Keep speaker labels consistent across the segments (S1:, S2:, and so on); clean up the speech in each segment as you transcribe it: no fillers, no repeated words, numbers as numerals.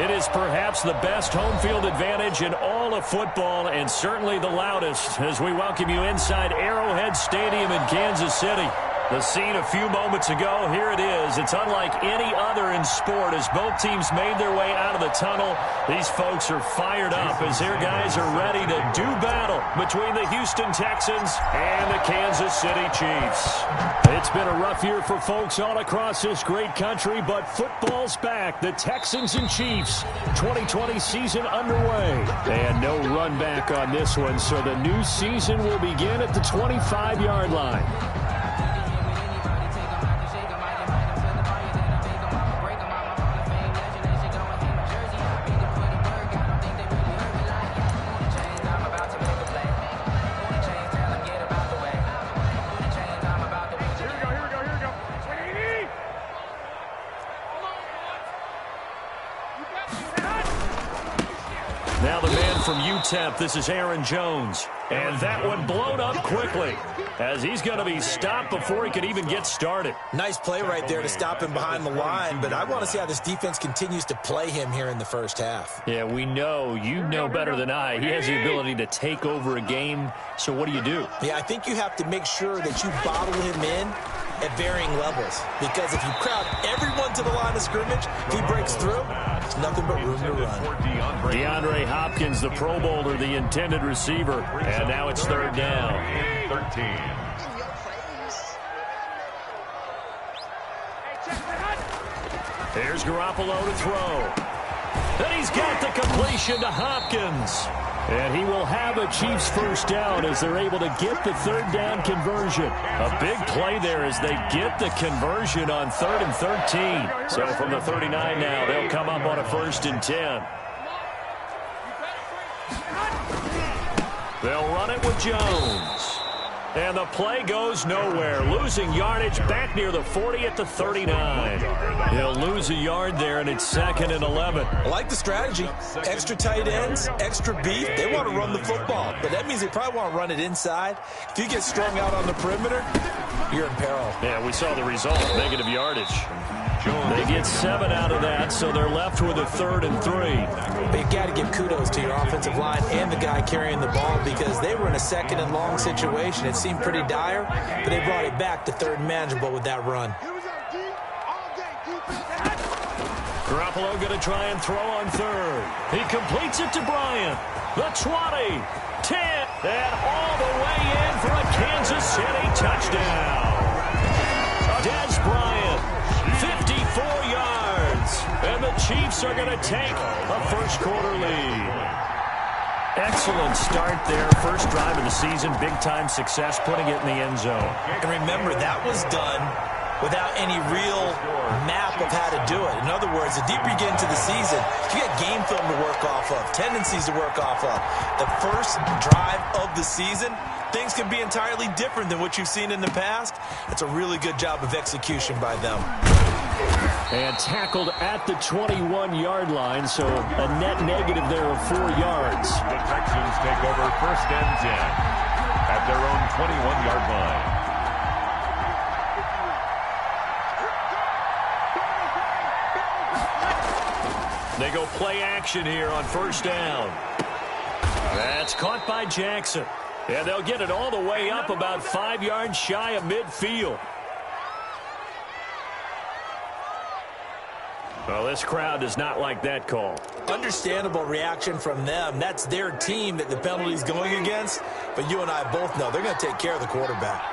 S1: It is perhaps the best home field advantage in all of football, and certainly the loudest, as we welcome you inside Arrowhead Stadium in Kansas City. The scene a few moments ago, here it is. It's unlike any other in sport as both teams made their way out of the tunnel. These folks are fired up as their guys are ready to do battle between the Houston Texans and the Kansas City Chiefs. It's been a rough year for folks all across this great country, but football's back. The Texans and Chiefs, 2020 season underway. And no run back on this one, so the new season will begin at the 25-yard line. Now the man from UTEP, this is Aaron Jones. And that one blown up quickly as he's going to be stopped before he could even get started.
S2: Nice play right there to stop him behind the line, but I want to see how this defense continues to play him here in the first half.
S1: Yeah, we know, you know better than I, he has the ability to take over a game. So what do you do?
S2: Yeah, I think you have to make sure that you bottle him in at varying levels, because if you crowd everyone to the line of scrimmage, if he breaks through, there's nothing but room to run.
S1: DeAndre Hopkins, the Pro Bowler, the intended receiver, and now it's third down.
S3: 13.
S1: Here's Garoppolo to throw. And he's got the completion to Hopkins. And he will have a Chiefs first down as they're able to get the third down conversion. A big play there as they get the conversion on 3rd and 13. So from the 39 now, they'll come up on a 1st and 10. They'll run it with Jones. And the play goes nowhere. Losing yardage back near the 40 at the 39. He'll lose a yard there, and it's 2nd and 11.
S2: I like the strategy. Extra tight ends, extra beef. They want to run the football, but that means they probably want to run it inside. If you get strung out on the perimeter, you're in peril.
S1: Yeah, we saw the result, negative yardage. They get 7 out of that, so they're left with a 3rd and 3.
S2: But you got to give kudos to your offensive line and the guy carrying the ball, because they were in a 2nd and long situation. It seemed pretty dire, but they brought it back to 3rd and manageable with that run.
S1: Garoppolo going to try and throw on 3rd. He completes it to Bryant. The 20, 10, and all the way in for a Kansas City touchdown. Des Bryant, 54 yards, and the Chiefs are going to take a first-quarter lead. Excellent start there. First drive of the season, big-time success, putting it in the end zone.
S2: And remember, that was done without any real map of how to do it. In other words, the deeper you get into the season, you get game film to work off of, tendencies to work off of. The first drive of the season, things can be entirely different than what you've seen in the past. It's a really good job of execution by them.
S1: And tackled at the 21-yard line, so a net negative there of 4 yards.
S3: The Texans take over 1st and 10 at their own 21-yard line.
S1: They go play action here on 1st down. That's caught by Jackson. And they'll get it all the way up about 5 yards shy of midfield. Well, this crowd does not like that call.
S2: Understandable reaction from them. That's their team that the penalty's going against. But you and I both know they're going to take care of the quarterback.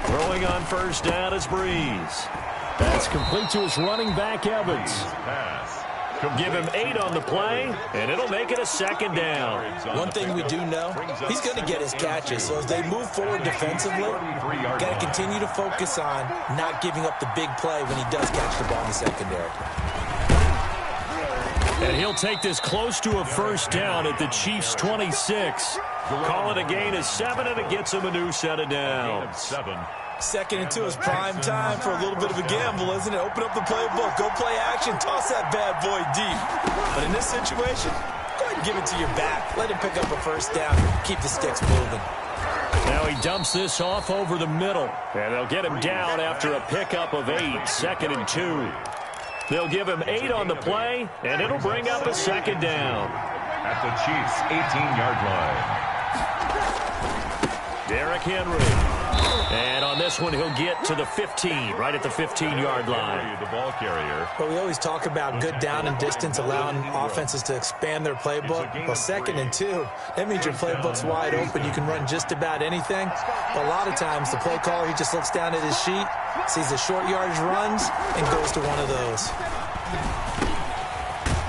S1: Throwing on 1st down is Breeze. That's complete to his running back, Evans. Give him 8 on the play, and it'll make it a 2nd down.
S2: One thing we do know, he's going to get his catches. So as they move forward defensively, got to continue to focus on not giving up the big play when he does catch the ball in the secondary.
S1: And he'll take this close to a 1st down at the Chiefs' 26. Call it a gain of 7, and it gets him a new set of downs.
S2: 2nd and 2 is prime time for a little bit of a gamble, isn't it? Open up the playbook, go play action, toss that bad boy deep. But in this situation, go ahead and give it to your back. Let him pick up a 1st down, keep the sticks moving.
S1: Now he dumps this off over the middle, and they'll get him down after a pickup of 8, 2nd and 2. They'll give him 8 on the play, and it'll bring up a second down.
S3: At the Chiefs' 18-yard line.
S1: Derrick Henry. And on this one, he'll get to the 15, right at the 15-yard line.
S3: The ball carrier.
S2: But we always talk about good down and distance, allowing offenses to expand their playbook. Well, 2nd and 2, that means your playbook's wide open. You can run just about anything. But a lot of times, the play caller, he just looks down at his sheet, sees the short yardage runs, and goes to one of those.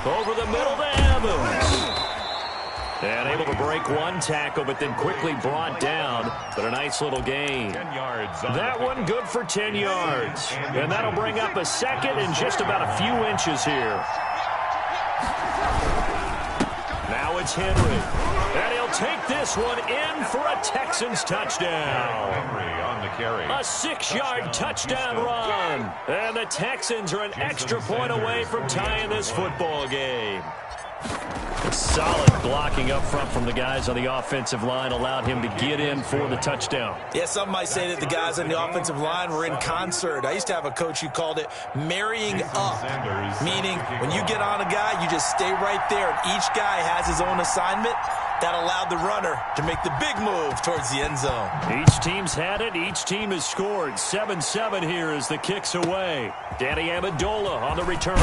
S1: Over the middle to Evans. And able to break one tackle, but then quickly brought down. But a nice little gain.
S3: 10 yards.
S1: That one good for 10 yards. And that'll bring up a second and just about a few inches here. Now it's Henry. And he'll take this one in for a Texans touchdown.
S3: Henry on the carry.
S1: A 6-yard touchdown run. And the Texans are an extra point away from tying this football game. Solid blocking up front from the guys on the offensive line allowed him to get in for the touchdown.
S2: Yeah, some might say that the guys on the offensive line were in concert. I used to have a coach who called it marrying up, meaning when you get on a guy, you just stay right there. Each guy has his own assignment. That allowed the runner to make the big move towards the end zone.
S1: Each team's had it. Each team has scored. 7-7 here as the kick's away. Danny Amendola on the return.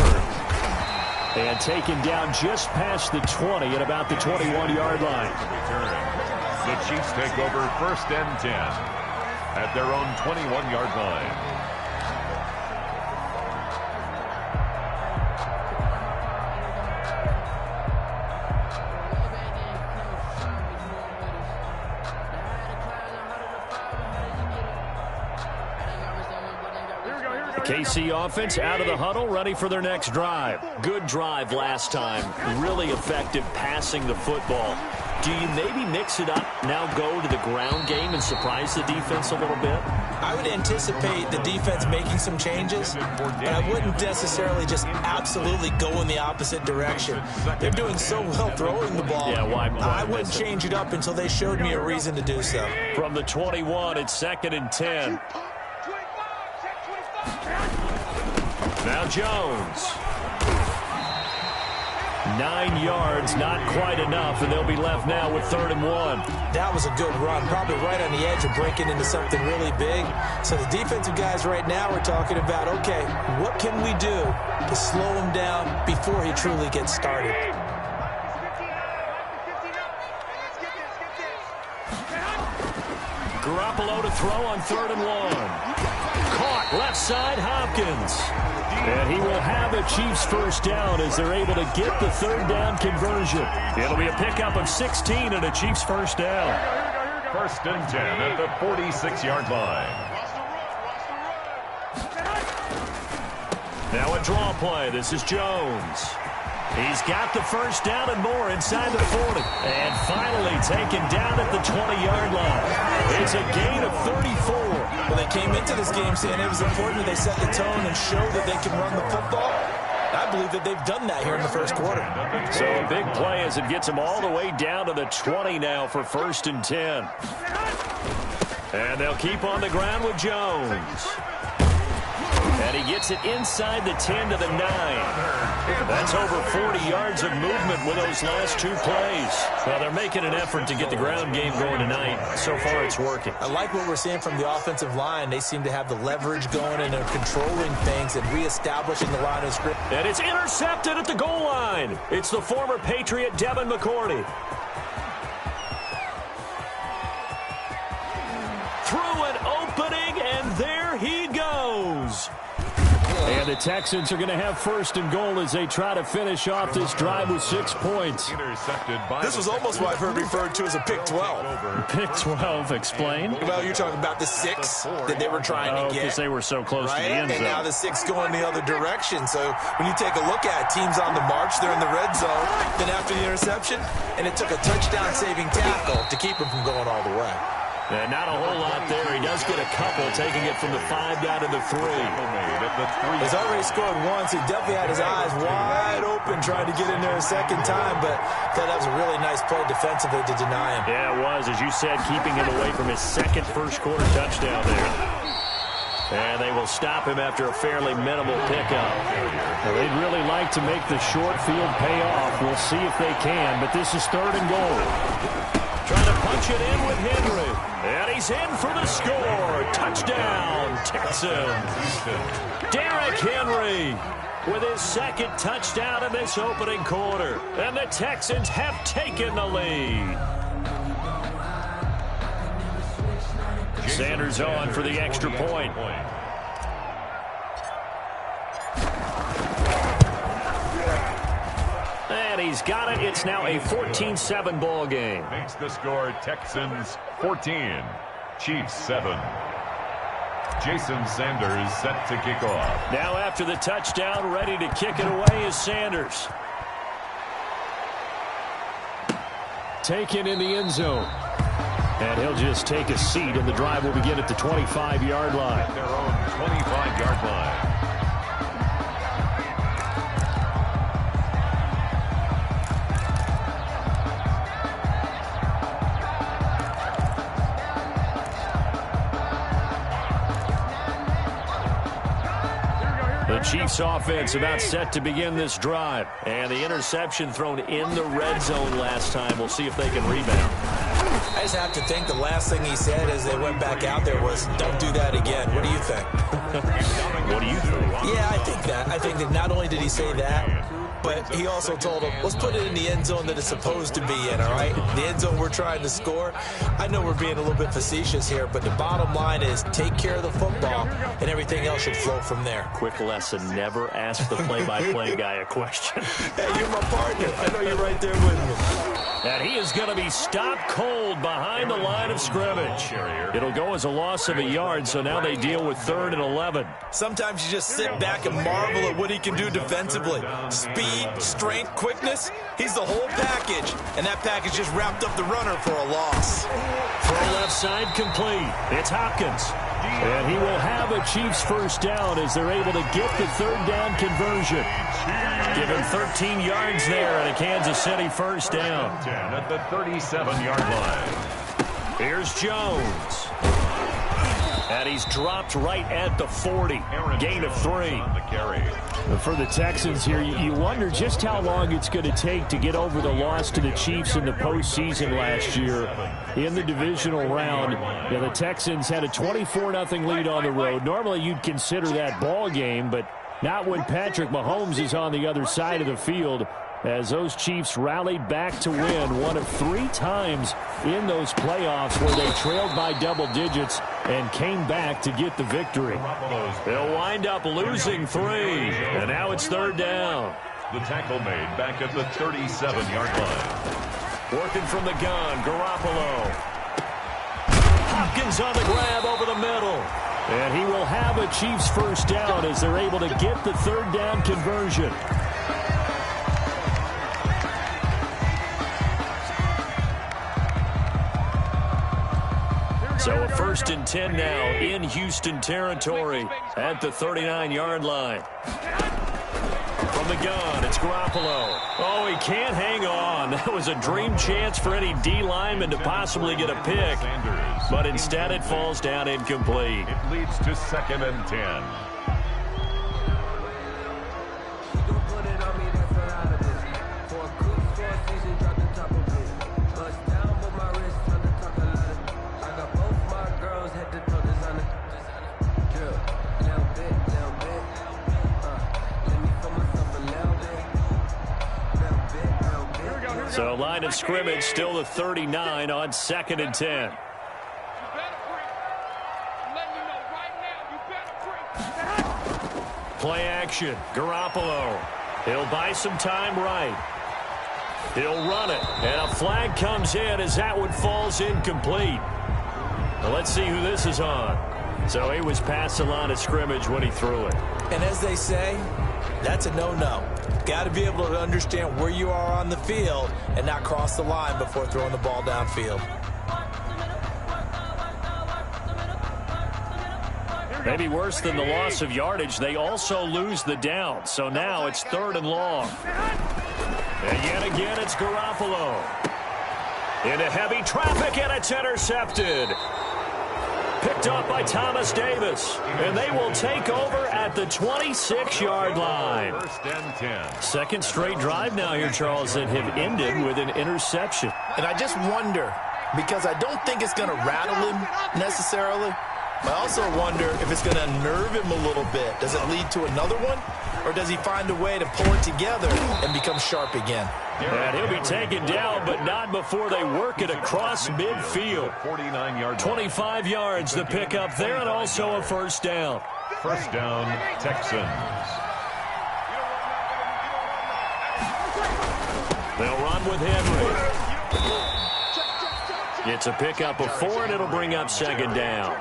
S1: And taken down just past the 20 at about the 21-yard line.
S3: The Chiefs take over 1st and 10 at their own 21-yard line.
S1: KC offense out of the huddle, ready for their next drive. Good drive last time. Really effective passing the football. Do you maybe mix it up, now go to the ground game and surprise the defense a little bit?
S2: I would anticipate the defense making some changes, but I wouldn't necessarily just absolutely go in the opposite direction. They're doing so well throwing the ball.
S1: Yeah, why
S2: I wouldn't change it up until they showed me a reason to do so.
S1: From the 21, it's 2nd and 10. Now Jones. 9 yards, not quite enough, and they'll be left now with 3rd and 1.
S2: That was a good run, probably right on the edge of breaking into something really big. So the defensive guys right now are talking about, okay, what can we do to slow him down before he truly gets started?
S1: Garoppolo to throw on 3rd and 1. Caught left side, Hopkins. And he will have a Chiefs first down as they're able to get the 3rd down conversion. It'll be a pickup of 16 and a Chiefs first down.
S3: 1st and 10 at the 46-yard line.
S1: Now a draw play. This is Jones. He's got the first down and more inside the 40. And finally taken down at the 20-yard line. It's a gain of 34.
S2: Well, they came into this game saying it was important that they set the tone and show that they can run the football. I believe that they've done that here in the first quarter.
S1: So a big play as it gets them all the way down to the 20 now for 1st and 10. And they'll keep on the ground with Jones. And he gets it inside the 10 to the 9. That's over 40 yards of movement with those last 2 plays. Well, they're making an effort to get the ground game going tonight. So far, it's working.
S2: I like what we're seeing from the offensive line. They seem to have the leverage going, and they're controlling things and reestablishing the line of script.
S1: And it's intercepted at the goal line. It's the former Patriot, Devin McCourty. Through an opening, and there he goes. And the Texans are going to have 1st and goal as they try to finish off this drive with 6 points.
S2: This was almost what I've heard referred to as a pick 12.
S1: Pick 12, explain.
S2: Well, you're talking about the 6 that they were trying to get.
S1: Because they were so close to the end zone.
S2: And now the 6 going the other direction. So when you take a look at teams on the march, they're in the red zone. Then after the interception, and it took a touchdown-saving tackle to keep him from going all the way.
S1: And not a whole lot there. He does get a couple, taking it from the 5 down to the 3.
S2: He's already scored once. He definitely had his eyes wide open trying to get in there a second time, but that was a really nice play defensively to deny him.
S1: Yeah, it was. As you said, keeping him away from his second first-quarter touchdown there. And they will stop him after a fairly minimal pickup.
S4: Well, they'd really like to make the short field pay off. We'll see if they can, but this is 3rd and goal.
S1: Trying to punch it in with Henry. And he's in for the score. Touchdown, Texans. Derrick Henry with his 2nd touchdown in this opening quarter. And the Texans have taken the lead. Sanders on for the extra point. And he's got it. It's now a 14-7 ball game.
S3: Makes the score Texans 14, Chiefs 7. Jason Sanders set to kick off.
S1: Now after the touchdown, ready to kick it away is Sanders.
S4: Taken in the end zone. And he'll just take a seat, and the drive will begin at the 25-yard line.
S3: At their own 25-yard line.
S1: The Chiefs offense about set to begin this drive. And the interception thrown in the red zone last time. We'll see if they can rebound.
S2: I just have to think the last thing he said as they went back out there was, don't do that again. What do you think?
S1: What do you think?
S2: Yeah, I think that. I think that not only did he say that, but he also told him, let's put it in the end zone that it's supposed to be in, all right? The end zone we're trying to score. I know we're being a little bit facetious here, but the bottom line is take care of the football, and everything else should flow from there.
S1: Quick lesson, never ask the play-by-play guy a question.
S2: Hey, you're my partner. I know you're right there with me.
S1: And he is going to be stopped cold behind the line of scrimmage. It'll go as a loss of a yard, so now they deal with 3rd and 11.
S2: Sometimes you just sit back and marvel at what he can do defensively. Speed, strength, quickness, he's the whole package. And that package just wrapped up the runner for a loss.
S1: Throw left side complete. It's Hopkins.
S4: And he will have a Chiefs first down as they're able to get the 3rd down conversion.
S1: Give him 13 yards there and a Kansas City first down.
S3: 10 at the 37-yard line.
S1: Here's Jones. And he's dropped right at the 40. Gain of 3.
S3: On the carry.
S4: For the Texans here, you wonder just how long it's going to take to get over the loss to the Chiefs in the postseason last year in the divisional round. Yeah, the Texans had a 24-0 lead on the road. Normally you'd consider that ball game, but not when Patrick Mahomes is on the other side of the field, as those Chiefs rallied back to win one of 3 times in those playoffs where they trailed by double digits and came back to get the victory.
S1: They'll wind up losing 3, and now it's 3rd down.
S3: The tackle made back at the 37-yard line.
S1: Working from the gun, Garoppolo. Hopkins on the grab over the middle.
S4: And he will have a Chiefs first down as they're able to get the 3rd down conversion.
S1: So a 1st and 10 now in Houston territory at the 39-yard line. From the gun, it's Garoppolo. Oh, he can't hang on. That was a dream chance for any D lineman to possibly get a pick. But instead it falls down incomplete.
S3: It leads to 2nd and 10.
S1: So line of scrimmage still the 39 on 2nd and 10. Play action. Garoppolo. He'll buy some time right. He'll run it. And a flag comes in as that one falls incomplete. Well, let's see who this is on. So he was past the line of scrimmage when he threw it.
S2: And as they say, that's a no-no. Got to be able to understand where you are on the field and not cross the line before throwing the ball downfield.
S1: Maybe worse than the loss of yardage, they also lose the down. So now it's 3rd and long. And yet again, it's Garoppolo. Into heavy traffic, and it's intercepted. Picked up by Thomas Davis. And they will take over at the 26-yard line.
S3: First and 10.
S1: Second straight drive now here, Charles, that have ended with an interception.
S2: And I just wonder, because I don't think it's going to rattle him necessarily, I also wonder if it's going to unnerve him a little bit. Does it lead to another one? Or does he find a way to pull it together and become sharp again?
S1: And he'll be taken down, but not before they work it across midfield.
S3: 49-yard
S1: 25 yards the pickup there, and also a first down.
S3: First down, Texans.
S1: They'll run with Henry. It's a pickup of 4, and it'll bring up second down.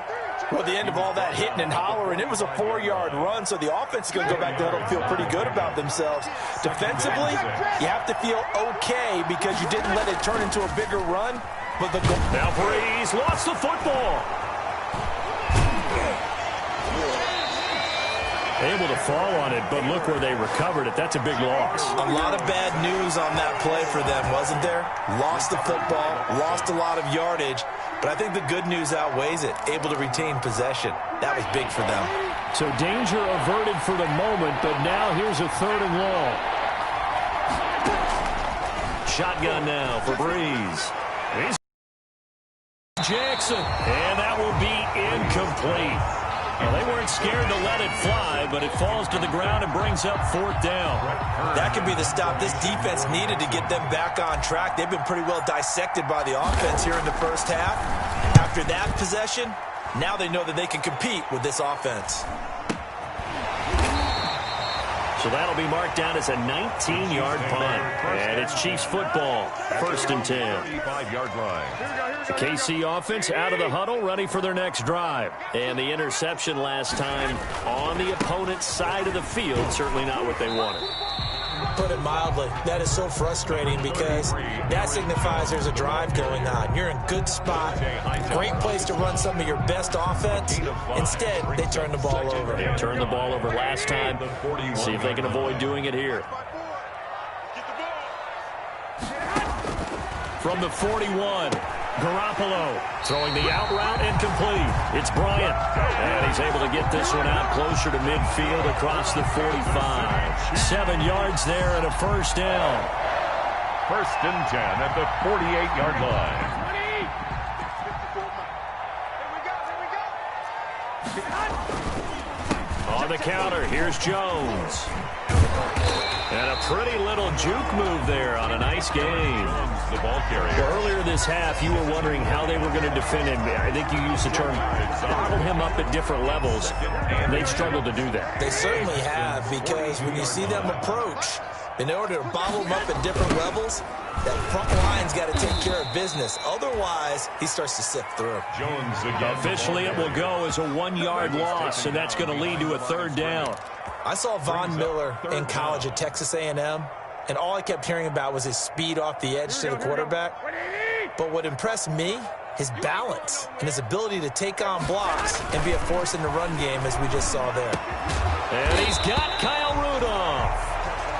S2: Well, at the end of all that hitting and hollering, it was a 4-yard run, so the offense is going to go back to huddle and feel pretty good about themselves. Defensively, you have to feel okay because you didn't let it turn into a bigger run. But
S1: now Breeze lost the football. Able to fall on it, but look where they recovered it. That's a big loss.
S2: A lot of bad news on that play for them, wasn't there? Lost the football, lost a lot of yardage, but I think the good news outweighs it. Able to retain possession. That was big for them.
S4: So danger averted for the moment, but now here's a 3rd and long.
S1: Shotgun now for Breeze. Here's Jackson, and that will be incomplete. Well, they weren't scared to let it fly, but it falls to the ground and brings up 4th down.
S2: That could be the stop this defense needed to get them back on track. They've been pretty well dissected by the offense here in the first half. After that possession, now they know that they can compete with this offense.
S1: So that'll be marked down as a 19-yard punt. And it's Chiefs football, 1st and 10.
S3: 35-yard line.
S1: The KC offense out of the huddle, ready for their next drive. And the interception last time on the opponent's side of the field, certainly not what they wanted.
S2: Put it mildly, that is so frustrating because that signifies there's a drive going on. You're in good spot, great place to run some of your best offense. Instead, they turn the ball over.
S1: They turned the ball over last time. See if they can avoid doing it here. From the 41, Garoppolo throwing the out route incomplete. It's Bryant, and he's able to get this one out closer to midfield across the 45. 7 yards there and a first down.
S3: First and 10 at the 48-yard line.
S1: On the counter, here's Jones. And a pretty little juke move there on a nice game.
S3: The ball carrier.
S1: Well, earlier this half, you were wondering how they were going to defend him. I think you used the term bottle him up at different levels. They've struggled to do that.
S2: They certainly have, because when you see them approach, in order to bottle him up at different levels, that front line's got to take care of business. Otherwise, he starts to sift through.
S3: Jones again.
S1: Officially, it will go as a 1-yard loss, and that's going to lead to a 3rd down.
S2: I saw Von Miller in college at Texas A&M, and all I kept hearing about was his speed off the edge to the quarterback. But what impressed me, his balance and his ability to take on blocks and be a force in the run game, as we just saw there.
S1: And he's got Kyle Rudolph.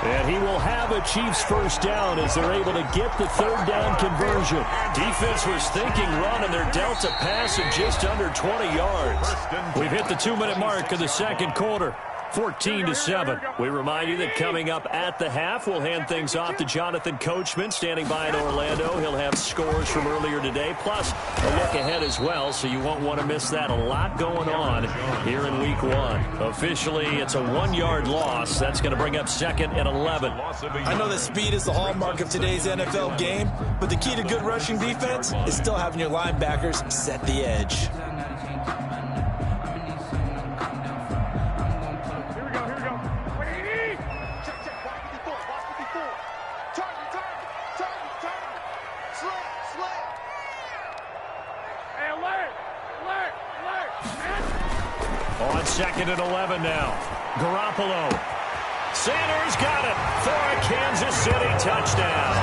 S1: And he will have a Chiefs first down as they're able to get the 3rd down conversion. Defense was thinking run, and they're dealt a pass of just under 20 yards. We've hit the 2-minute mark of the second quarter. 14-7. We remind you that coming up at the half, we'll hand things off to Jonathan Coachman, standing by in Orlando. He'll have scores from earlier today, plus a look ahead as well, so you won't want to miss that. A lot going on here in Week 1. Officially, it's a 1-yard loss. That's going to bring up 2nd and 11.
S2: I know that speed is the hallmark of today's NFL game, but the key to good rushing defense is still having your linebackers set the edge.
S1: On 2nd and 11 now. Garoppolo. Sanders got it for a Kansas City touchdown.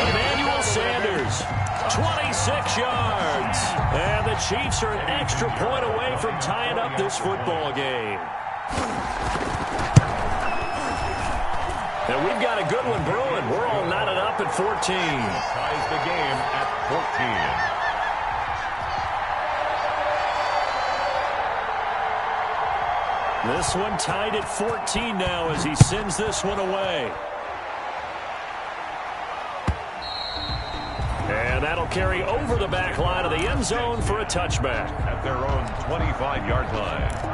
S1: Emmanuel Sanders, 26 yards. And the Chiefs are an extra point away from tying up this football game. And we've got a good one brewing. We're all knotted up at 14.
S3: Ties the game at 14.
S1: This one tied at 14 now as he sends this one away. And that'll carry over the back line of the end zone for a touchback.
S3: At their own 25-yard line.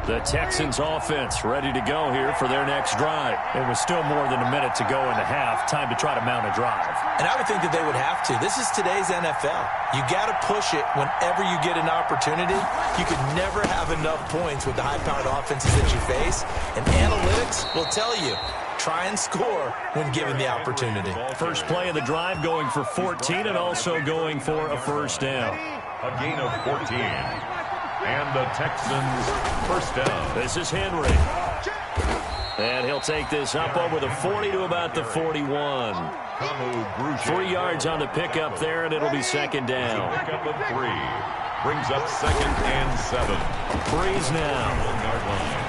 S1: The Texans offense ready to go here for their next drive. It was still more than a minute to go in the half. Time to try to mount a drive.
S2: And I would think that they would have to. This is today's NFL. You got to push it whenever you get an opportunity. You could never have enough points with the high-powered offenses that you face. And analytics will tell you, try and score when given the opportunity.
S1: First play of the drive going for 14 and also going for a first down.
S3: A gain of 14. And the Texans first down.
S1: This is Henry. And he'll take this up over the 40 to about the 41. 3 yards on the pickup there, and it'll be second down.
S3: Pickup of 3. Brings up 2nd and 7.
S1: Breeze now.
S3: 1-yard line.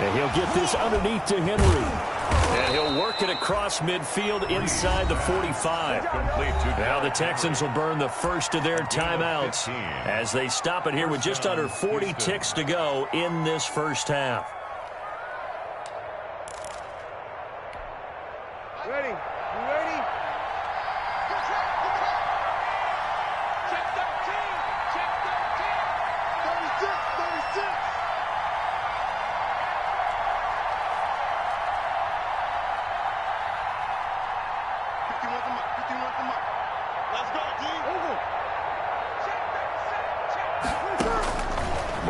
S4: And he'll get this underneath to Henry.
S1: And he'll work it across midfield inside the 45. Now the Texans will burn the first of their timeouts as they stop it here with just under 40 ticks to go in this first half.
S5: Ready? You ready? Check 13. Check 13. 36. Let's go, D.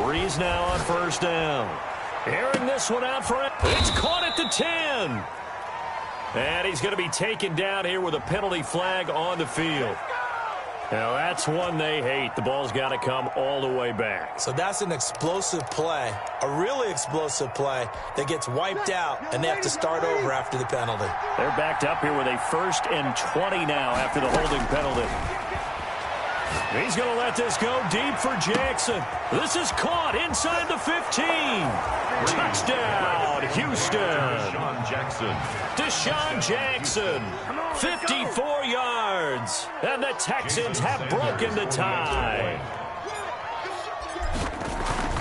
S1: Breeze now on first down. Airing this one out for it. It's caught at the 10. And he's going to be taken down here with a penalty flag on the field. Now, that's one they hate. The ball's got to come all the way back.
S2: So that's an explosive play, a really explosive play that gets wiped out, and they have to start over after the penalty.
S1: They're backed up here with a 1st and 20 now after the holding penalty. He's going to let this go deep for Jackson. This is caught inside the 15. Touchdown, Houston. Deshaun Jackson, 54 yards. And the Texans have broken the tie.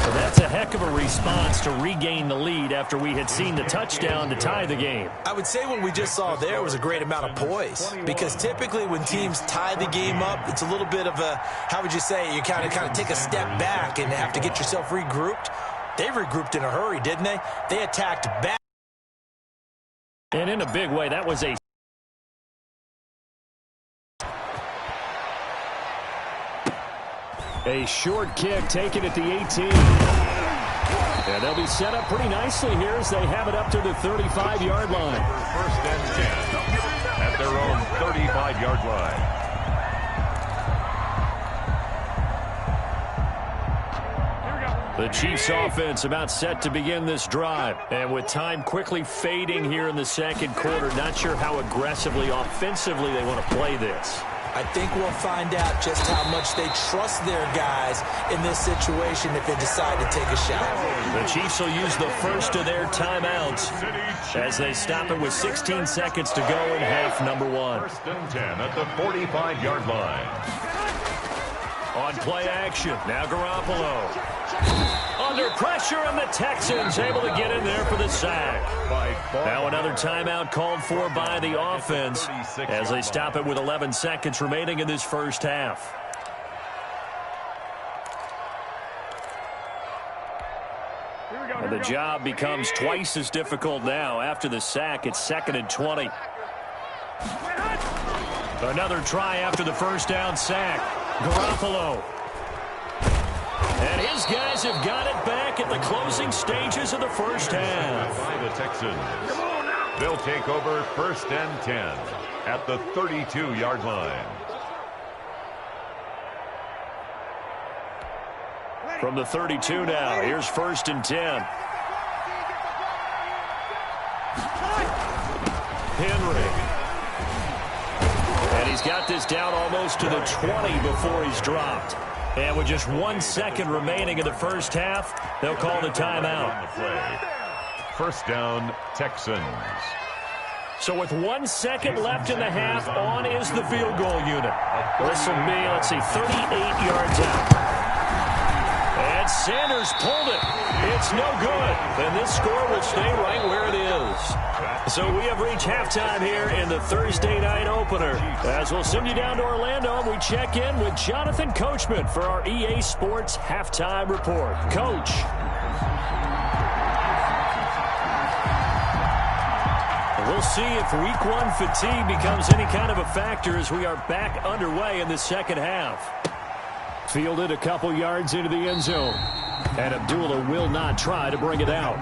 S1: So that's a heck of a response to regain the lead after we had seen the touchdown to tie the game.
S2: I would say what we just saw there was a great amount of poise, because typically when teams tie the game up, it's a little bit of a, how would you say, you kind of take a step back and have to get yourself regrouped. They regrouped in a hurry, didn't they? They attacked back.
S1: And in a big way, that was a
S4: short kick taken at the 18. And they'll be set up pretty nicely here as they have it up to the 35-yard line.
S3: 1st and 10 at their own 35-yard line.
S1: The Chiefs offense about set to begin this drive. And with time quickly fading here in the second quarter, not sure how aggressively, offensively they want to play this.
S2: I think we'll find out just how much they trust their guys in this situation if they decide to take a shot.
S1: The Chiefs will use the first of their timeouts as they stop it with 16 seconds to go in half number 1.
S3: 1st and 10 at the 45-yard line.
S1: On play action, now Garoppolo. Under pressure, and the Texans able to get in there for the sack. Now another timeout called for by the offense as they stop it with 11 seconds remaining in this first half. And the job becomes twice as difficult now. After the sack, it's 2nd and 20. Another try after the first down sack. Garoppolo. And his guys have got it back at the closing stages of the first half.
S3: By the Texans. They'll take over 1st and 10 at the 32-yard line.
S1: From the 32 now, here's 1st and 10. Henry. And he's got this down almost to the 20 before he's dropped. And with just 1 second remaining in the first half, they'll call the timeout.
S3: 1st down, Texans.
S1: So with 1 second left in the half, on is the field goal unit. This will be, let's see, 38 yards out. And Sanders pulled it. It's no good. And this score will stay right where it is. So we have reached halftime here in the Thursday night opener. As we'll send you down to Orlando, we check in with Jonathan Coachman for our EA Sports Halftime Report. Coach. We'll see if week one fatigue becomes any kind of a factor as we are back underway in the second half.
S4: Fielded a couple yards into the end zone. And Abdullah will not try to bring it out.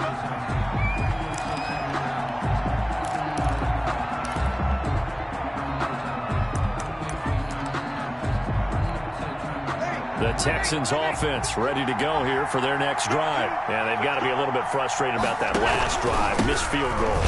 S1: The Texans offense ready to go here for their next drive. And they've got to be a little bit frustrated about that last drive. Missed field goal.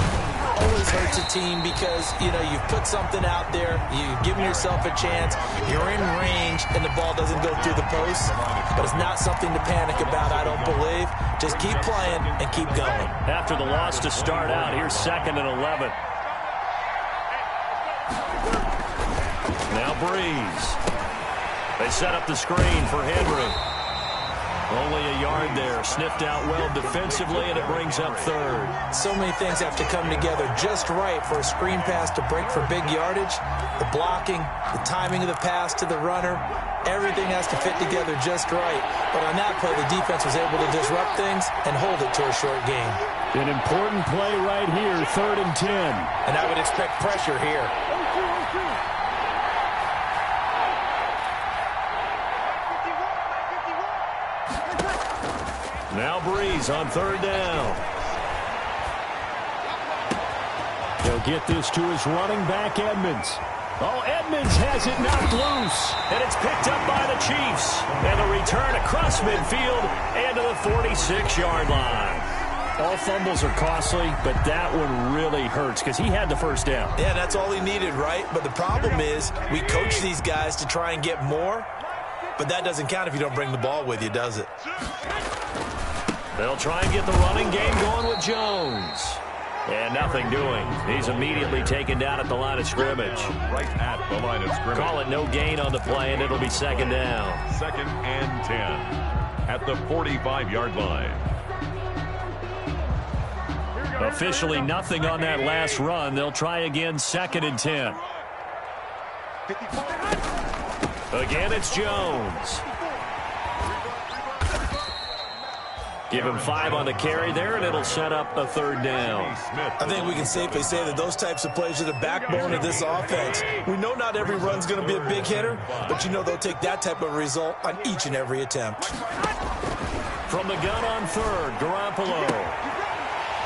S2: Always hurts a team because, you know, you've put something out there, you've given yourself a chance, you're in range, and the ball doesn't go through the post. But it's not something to panic about, I don't believe. Just keep playing and keep going.
S1: After the loss to start out, here's 2nd and 11. Now Breeze. They set up the screen for Henry. Only a yard there. Sniffed out well defensively, and it brings up 3rd.
S2: So many things have to come together just right for a screen pass to break for big yardage. The blocking, the timing of the pass to the runner, everything has to fit together just right. But on that play, the defense was able to disrupt things and hold it to a short game.
S4: An important play right here, 3rd and 10.
S2: And I would expect pressure here.
S1: Now Breeze on 3rd down.
S4: He'll get this to his running back, Edmonds. Oh, Edmonds has it knocked loose.
S1: And it's picked up by the Chiefs. And the return across midfield and to the 46-yard line.
S4: All fumbles are costly, but that one really hurts because he had the first down.
S2: Yeah, that's all he needed, right? But the problem is we coach these guys to try and get more, but that doesn't count if you don't bring the ball with you, does it?
S1: They'll try and get the running game going with Jones. And nothing doing. He's immediately taken down at the line of scrimmage.
S3: Right at the line of scrimmage.
S1: Call it no gain on the play, and it'll be 2nd down.
S3: 2nd and 10 at the 45-yard line.
S1: Officially nothing on that last run. They'll try again, 2nd and 10. Again, it's Jones. Give him 5 on the carry there, and it'll set up a 3rd down.
S2: I think we can safely say that those types of plays are the backbone of this offense. We know not every run's going to be a big hitter, but you know they'll take that type of result on each and every attempt.
S1: From the gun on 3rd, Garoppolo.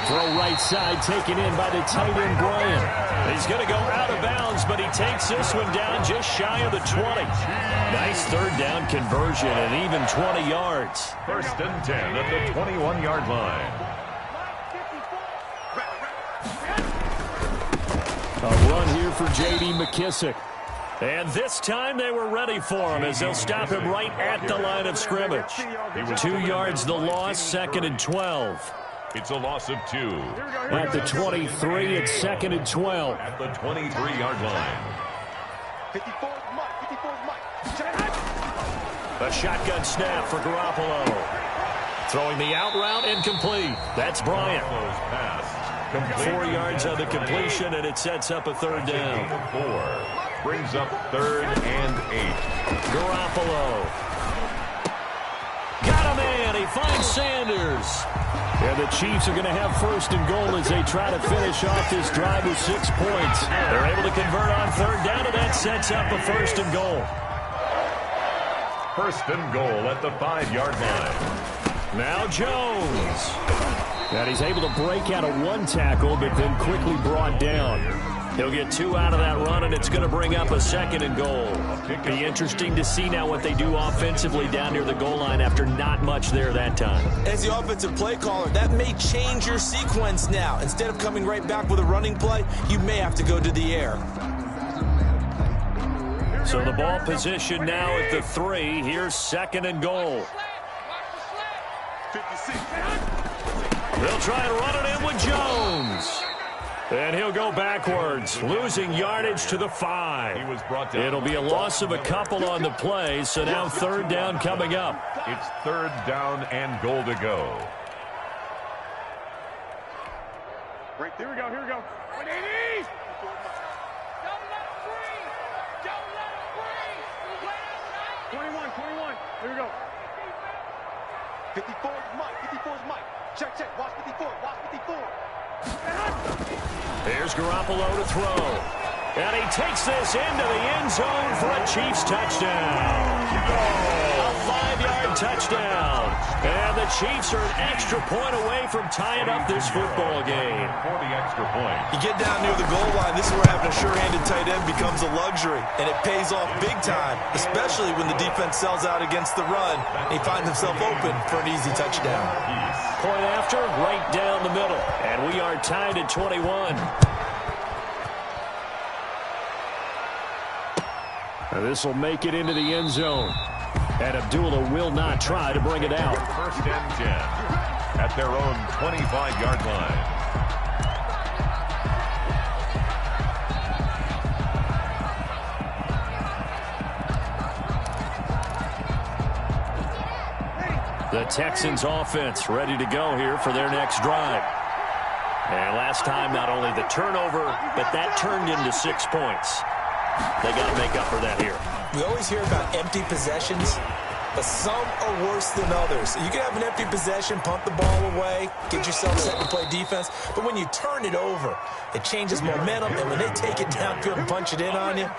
S4: Throw right side taken in by the tight end, Bryant.
S1: He's going to go out of bounds, but he takes this one down just shy of the 20. Nice 3rd down conversion and even 20 yards.
S3: 1st and 10 at the 21-yard line.
S4: A run here for J.D. McKissick.
S1: And this time they were ready for him as they'll stop him right at the line of scrimmage. 2 yards the loss, 2nd and 12.
S3: It's a loss of 2.
S4: At the 23, it's 2nd and 12.
S3: At the 23-yard line.
S1: A shotgun snap for Garoppolo. Throwing the out route incomplete. That's Bryant. 4 yards on the completion, and it sets up a 3rd down.
S3: 4 brings up 3rd and 8.
S1: Garoppolo. Got a man. He finds Sanders.
S4: And the Chiefs are going to have 1st and goal as they try to finish off this drive with 6 points.
S1: They're able to convert on 3rd down, and that sets up a 1st and goal.
S3: 1st and goal at the 5-yard line.
S1: Now Jones.
S4: And he's able to break out of 1 tackle, but then quickly brought down.
S1: He'll get 2 out of that run, and it's going to bring up a 2nd and goal. Be interesting to see now what they do offensively down near the goal line after not much there that time.
S2: As the offensive play caller, that may change your sequence now. Instead of coming right back with a running play, you may have to go to the air.
S1: So the ball position now at the 3. Here's 2nd and goal. They'll try and run it in with Jones. And he'll go backwards, losing yardage to the 5.
S3: He was brought down.
S1: It'll be a loss of a couple on the play, so now third down coming up.
S3: It's third down and goal to go.
S5: Right, here we go, here we go. 21, here we go. 54 is Mike, 54 is Mike. Check, check, watch 54, watch 54.
S1: Here's Garoppolo to throw. And he takes this into the end zone for a Chiefs touchdown. A 5-yard touchdown. And the Chiefs are an extra point away from tying up this football game.
S3: For the extra point.
S2: You get down near the goal line, this is where having a sure-handed tight end becomes a luxury. And it pays off big time, especially when the defense sells out against the run. He finds himself open for an easy touchdown.
S1: Point after, right down the middle. And we are tied at 21. This will make it into the end zone. And Abdullah will not try to bring it out.
S3: First and 10 at their own 25-yard line.
S1: The Texans offense ready to go here for their next drive. And last time, not only the turnover, but that turned into 6 points. They got to make up for that here.
S2: We always hear about empty possessions, but some are worse than others. You can have an empty possession, pump the ball away, get yourself set to play defense, but when you turn it over, it changes momentum, and when they take it downfield and punch it in on you,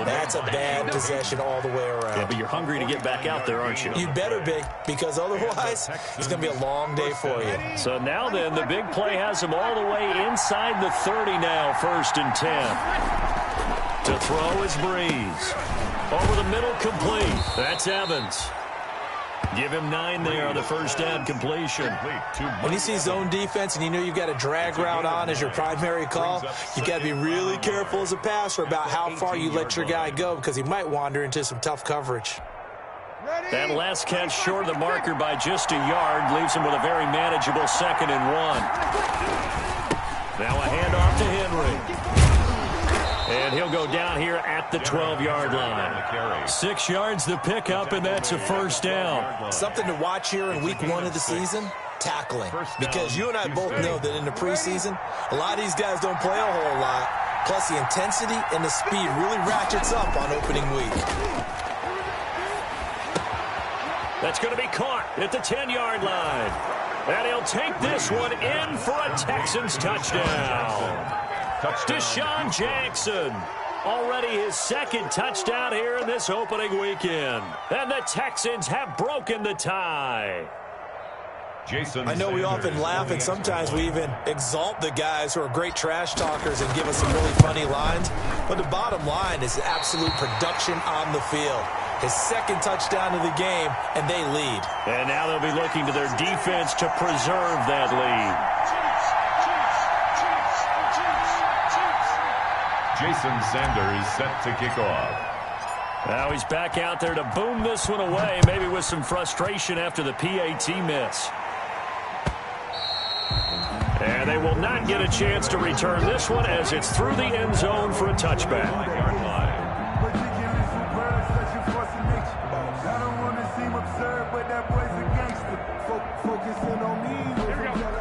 S2: that's a bad possession all the way around.
S1: Yeah, but you're hungry to get back out there, aren't you?
S2: You better be, because otherwise, it's going to be a long day for you.
S1: So now then, the big play has them all the way inside the 30 now, first and 10. To throw is Breeze. Over the middle, complete. That's Evans. Give him 9 there on the first down completion.
S2: When you see zone defense and you know you've got a drag route on as your primary call, you've got to be really careful as a passer about how far you let your guy go because he might wander into some tough coverage.
S1: That last catch short of the marker by just a yard leaves him with a very manageable 2nd and 1. Now a handoff to Henry. And he'll go down here at the 12-yard line. 6 yards the pickup, and that's a first down.
S2: Something to watch here in week 1 of the season, tackling. Because you and I both know that in the preseason, a lot of these guys don't play a whole lot. Plus the intensity and the speed really ratchets up on opening week.
S1: That's going to be caught at the 10-yard line. And he'll take this one in for a Texans touchdown. Deshaun Jackson, already his 2nd touchdown here in this opening weekend. And the Texans have broken the tie.
S2: I know we often laugh and sometimes we even exalt the guys who are great trash talkers and give us some really funny lines. But the bottom line is absolute production on the field. His 2nd touchdown of the game, and they lead.
S1: And now they'll be looking to their defense to preserve that lead.
S3: Jason Sanders set to kick off.
S1: Now he's back out there to boom this one away, maybe with some frustration after the PAT miss. And they will not get a chance to return this one as it's through the end zone for a touchback.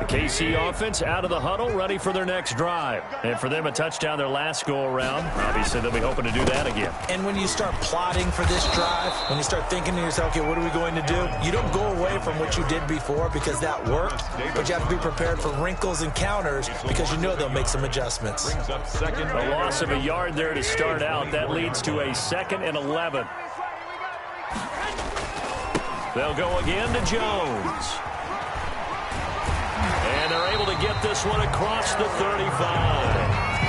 S1: KC offense out of the huddle, ready for their next drive. And for them, a touchdown their last go-around. Obviously, they'll be hoping to do that again.
S2: And when you start plotting for this drive, when you start thinking to yourself, okay, what are we going to do? You don't go away from what you did before because that worked, but you have to be prepared for wrinkles and counters because you know they'll make some adjustments.
S1: A loss of a yard there to start out. That leads to a 2nd and 11. They'll go again to Jones. And they're able to get this one across the 35.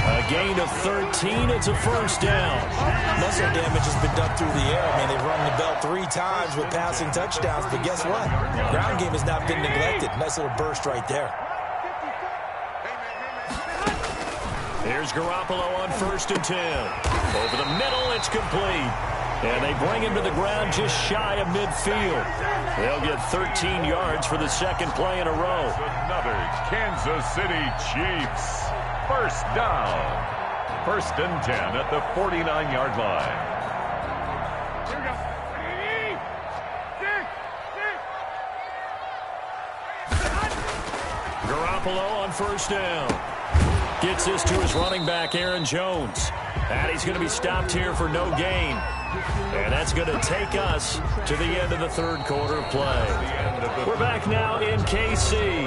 S1: A gain of 13. It's a first down.
S2: Muscle damage has been done through the air. I mean, they've rung the bell 3 times with passing touchdowns, but guess what? Ground game has not been neglected. Nice little burst right there.
S1: Here's Garoppolo on 1st and 10. Over the middle, it's complete. And they bring him to the ground just shy of midfield. They'll get 13 yards for the 2nd play in a row.
S3: Another Kansas City Chiefs. First down. 1st and 10 at the 49-yard line.
S5: Here we go.
S1: Garoppolo on 1st down. Gets this to his running back, Aaron Jones. And he's going to be stopped here for no gain. And that's going to take us to the end of the 3rd quarter play. We're back now in KC.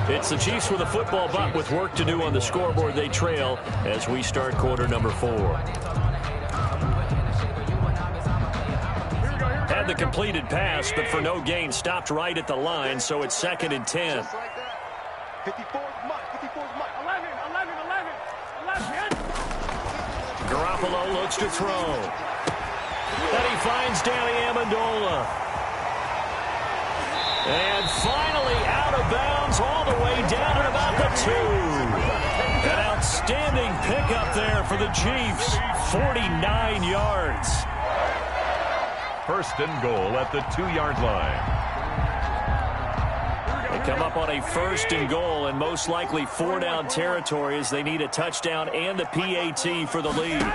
S1: It's the Chiefs with a football, but with work to do on the scoreboard. They trail as we start quarter number 4. Had the completed pass, but for no gain, stopped right at the line, so it's 2nd and 10.
S5: 54's Mike. 54's Mike. 11.
S1: Garoppolo looks to throw. And he finds Danny Amendola. And finally out of bounds all the way down at about the 2. An outstanding pickup there for the Chiefs. 49 yards.
S3: 1st and goal at the 2-yard line.
S1: They come up on a 1st and goal and most likely 4-down territory as they need a touchdown and a PAT for the lead.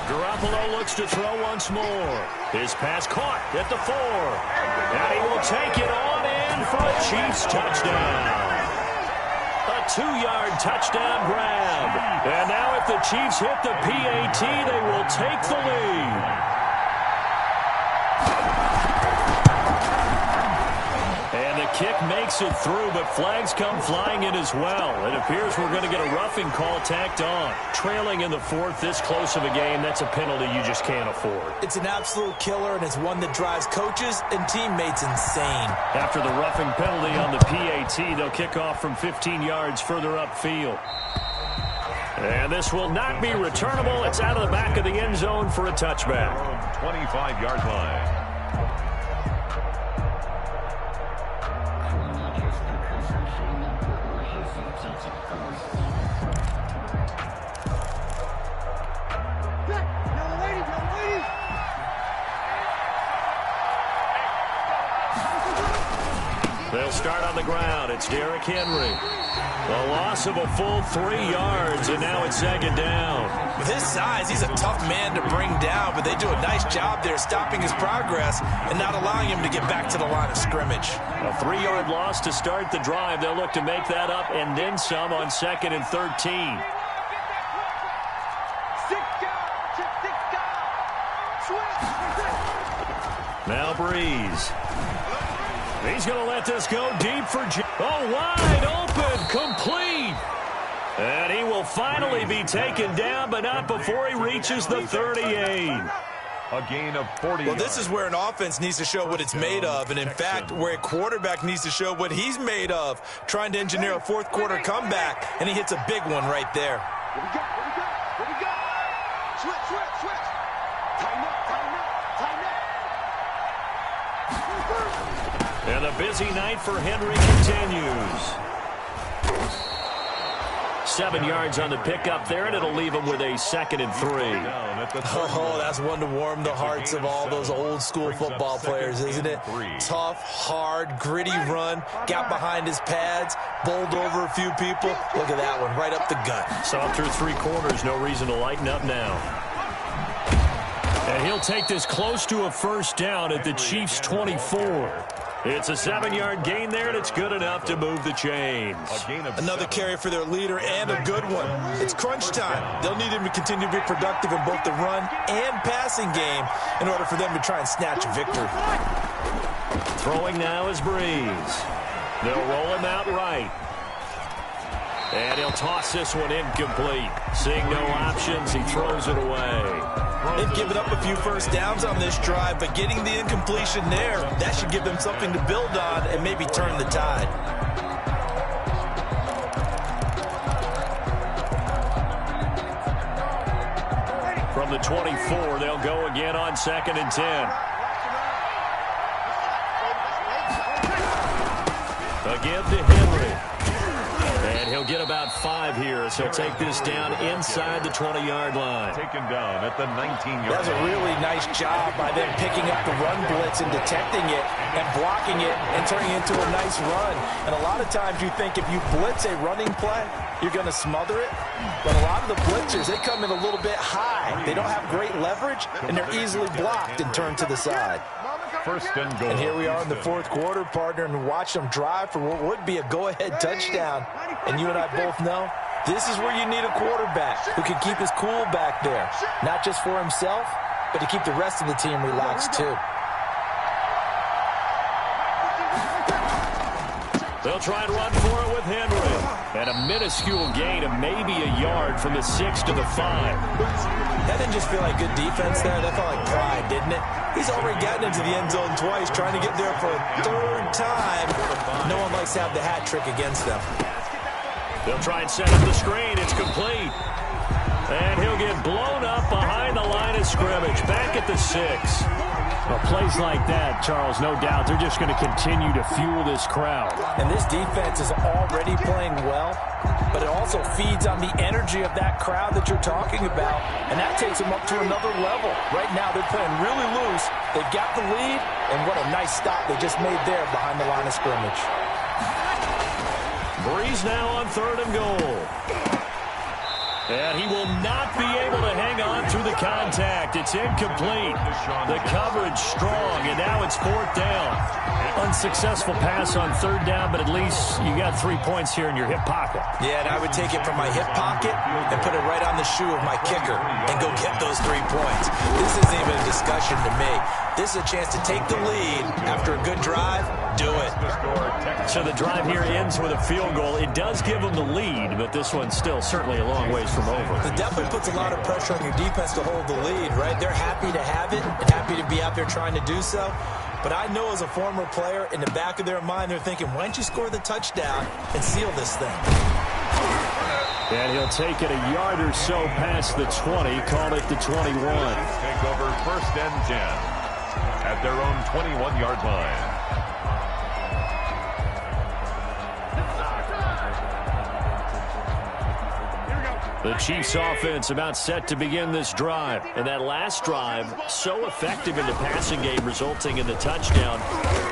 S1: Garoppolo looks to throw once more. His pass caught at the 4. And he will take it on in for a Chiefs touchdown. A 2-yard touchdown grab. And now if the Chiefs hit the PAT, they will take the lead. And the kick makes it through, but flags come flying in as well. It appears we're going to get a roughing call tacked on. Trailing in the 4th, this close of a game, that's a penalty you just can't afford.
S2: It's an absolute killer, and it's one that drives coaches and teammates insane.
S1: After the roughing penalty on the PAT, they'll kick off from 15 yards further upfield. And this will not be returnable. It's out of the back of the end zone for a touchback.
S3: 25-yard line.
S1: They'll start on the ground. It's Derrick Henry. A loss of a full 3 yards, and now it's 2nd down.
S2: With his size, he's a tough man to bring down, but they do a nice job there stopping his progress and not allowing him to get back to the line of scrimmage.
S1: A 3-yard loss to start the drive. They'll look to make that up and then some on 2nd and 13. Now Breeze. He's going to let this go deep for wide open, complete. And he will finally be taken down, but not before he reaches the 38.
S3: A gain of 40
S2: Well, this is where an offense needs to show what it's made of, and in fact, where a quarterback needs to show what he's made of, trying to engineer a 4th quarter comeback, and he hits a big one right there.
S5: Here we go. Switch. Time up.
S1: And the busy night for Henry continues. 7 yards on the pickup there, and it'll leave him with a 2nd and 3.
S2: Oh, that's one to warm the hearts of all those old school football players, isn't it? Tough, hard, gritty run, got behind his pads, bowled over a few people. Look at that one, right up the gut.
S1: Saw through 3 quarters, no reason to lighten up now. And he'll take this close to a 1st down at the Chiefs' 24. It's a 7-yard gain there, and it's good enough to move the chains.
S2: Another carry for their leader, and a good one. It's crunch time. They'll need him to continue to be productive in both the run and passing game in order for them to try and snatch a victory.
S1: Throwing now is Breeze. They'll roll him out right. And he'll toss this one incomplete. Seeing no options, he throws it away.
S2: They've given up a few 1st downs on this drive, but getting the incompletion there, that should give them something to build on and maybe turn the tide.
S1: From the 24, they'll go again on 2nd and 10. Again to Henry. And he'll get about 5 here as he'll take this down inside the 20-yard line.
S3: Taken down at the 19-yard line.
S2: That's a really nice job by them picking up the run blitz and detecting it and blocking it and turning it into a nice run. And a lot of times you think if you blitz a running play, you're going to smother it. But a lot of the blitzers, they come in a little bit high. They don't have great leverage, and they're easily blocked and turned to the side.
S3: First and goal.
S2: And here we are in the fourth quarter, partner, and watch them drive for what would be a go-ahead touchdown. And you and I both know this is where you need a quarterback who can keep his cool back there, not just for himself, but to keep the rest of the team relaxed too.
S1: They'll try and run for it with Henry. And a minuscule gain of maybe a yard from the 6 to the 5.
S2: That didn't just feel like good defense there. That felt like pride, didn't it? He's already gotten into the end zone twice, trying to get there for a third time. No one likes to have the hat trick against them.
S1: They'll try and set up the screen. It's complete. And he'll get blown up behind the line of scrimmage. Back at the 6.
S4: Well, plays like that, Charles, no doubt, they're just going to continue to fuel this crowd.
S2: And this defense is already playing well, but it also feeds on the energy of that crowd that you're talking about, and that takes them up to another level. Right now, they're playing really loose. They've got the lead, and what a nice stop they just made there behind the line of scrimmage.
S1: Breeze now on 3rd and goal. And he will not be able to hang on through the contact. It's incomplete. The coverage strong, and now it's 4th down. Unsuccessful pass on 3rd down, but at least you got 3 points here in your hip pocket.
S2: Yeah, and I would take it from my hip pocket and put it right on the shoe of my kicker and go get those 3 points. This isn't even a discussion to me. This is a chance to take the lead after a good drive. Do it.
S1: So the drive here ends with a field goal. It does give them the lead, but this one's still certainly a long ways from over.
S2: It definitely puts a lot of pressure on your defense to hold the lead, right? They're happy to have it and happy to be out there trying to do so. But I know as a former player, in the back of their mind, they're thinking, why don't you score the touchdown and seal this thing?
S4: And he'll take it a yard or so past the 20, call it the 21.
S3: Take over 1st and 10 at their own 21-yard line.
S1: The Chiefs offense about set to begin this drive. And that last drive, so effective in the passing game, resulting in the touchdown.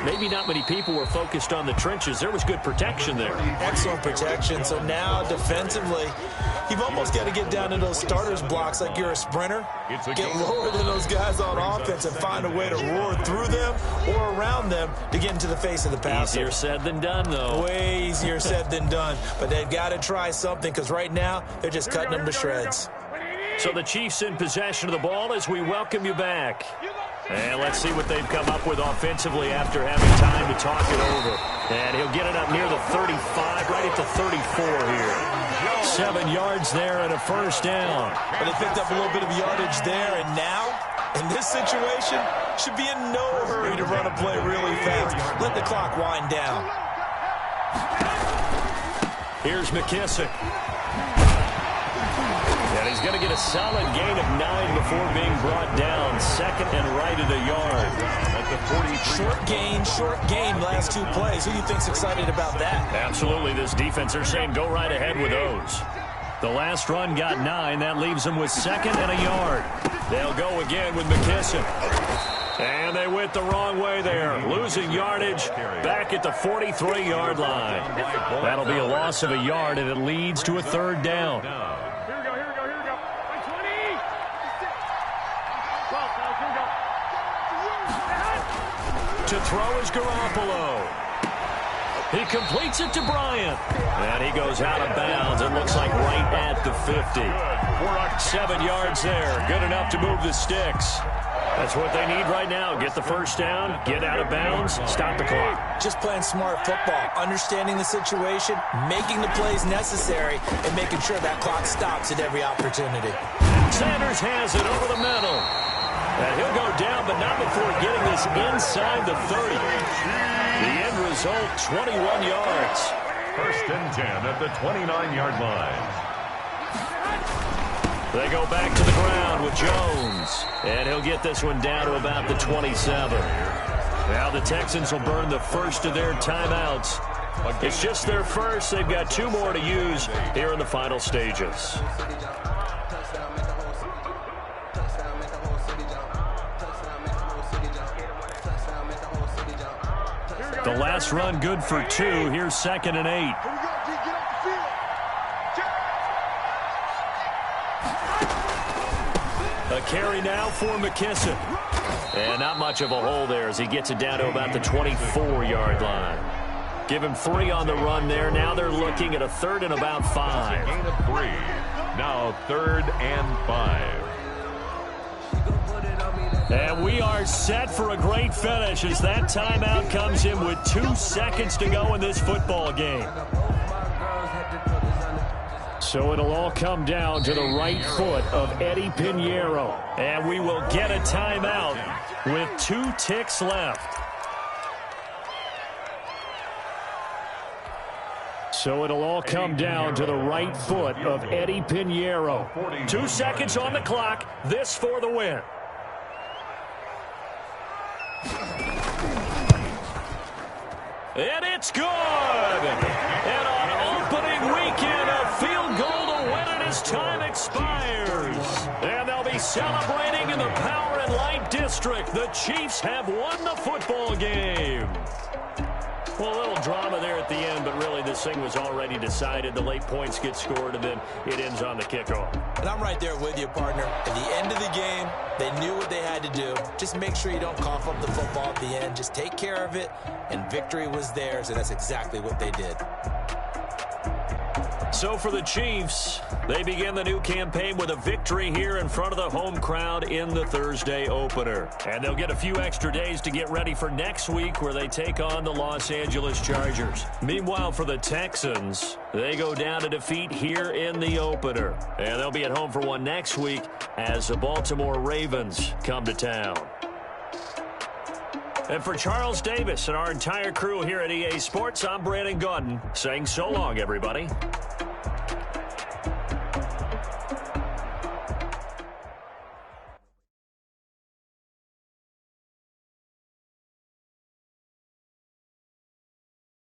S1: Maybe not many people were focused on the trenches. There was good protection there.
S2: Excellent protection. So now defensively, you've almost got to get down to those starters blocks like you're a sprinter. Get lower than those guys on offense and find a way to roar through them or around them to get into the face of the passer.
S1: Easier said than done, though.
S2: Way easier said than done. But they've got to try something because right now they're just cutting them to shreds.
S1: So the Chiefs in possession of the ball as we welcome you back. And let's see what they've come up with offensively after having time to talk it over. And he'll get it up near the 35, right at the 34 here. 7 yards there and a 1st down.
S2: But they picked up a little bit of yardage there, and now, in this situation, should be in no hurry to run a play really fast. Let the clock wind down.
S1: Here's McKissick. And he's going to get a solid gain of 9 before being brought down. 2nd and right at a yard.
S3: At the 43.
S2: Short gain, last 2 plays. Who do you think's excited about that?
S1: Absolutely. This defense, they're saying go right ahead with those. The last run got 9. That leaves them with 2nd and a yard. They'll go again with McKissick. And they went the wrong way there. Losing yardage back at the 43-yard line. That'll be a loss of a yard, and it leads to a 3rd down. To throw is Garoppolo. He completes it to Bryant. And he goes out of bounds. It looks like right at the 50. 7 yards there. Good enough to move the sticks. That's what they need right now. Get the 1st down, get out of bounds, stop the clock.
S2: Just playing smart football, understanding the situation, making the plays necessary, and making sure that clock stops at every opportunity.
S1: Sanders has it over the middle. And he'll go down, but not before getting this inside the 30. The end result, 21 yards.
S3: 1st and 10 at the 29-yard line.
S1: They go back to the ground with Jones. And he'll get this one down to about the 27. Now the Texans will burn the first of their timeouts. It's just their first. They've got 2 more to use here in the final stages. The last run good for 2. Here's 2nd and 8. A carry now for McKissick. And not much of a hole there as he gets it down to about the 24-yard line. Give him 3 on the run there. Now they're looking at a 3rd and about 5.
S3: Gain of 3. Now 3rd and 5.
S1: And we are set for a great finish as that timeout comes in with 2 seconds to go in this football game.
S4: So it'll all come down to the right foot of Eddie Pinheiro.
S1: And we will get a timeout with 2 ticks left.
S4: So it'll all come down to the right foot of Eddie Pinheiro.
S1: 2 seconds on the clock. This for the win. And it's good! And on opening weekend, a field goal to win it as time expires. And they'll be celebrating in the Power and Light District. The Chiefs have won the football game. Well, a little drama there at the end, but really this thing was already decided. The late points get scored, and then it ends on the kickoff.
S2: And I'm right there with you, partner. At the end of the game, they knew what they had to do. Just make sure you don't cough up the football at the end. Just take care of it, and victory was theirs, and that's exactly what they did.
S1: So for the Chiefs, they begin the new campaign with a victory here in front of the home crowd in the Thursday opener. And they'll get a few extra days to get ready for next week where they take on the Los Angeles Chargers. Meanwhile, for the Texans, they go down to defeat here in the opener. And they'll be at home for one next week as the Baltimore Ravens come to town. And for Charles Davis and our entire crew here at EA Sports, I'm Brandon Gaudin saying so long, everybody.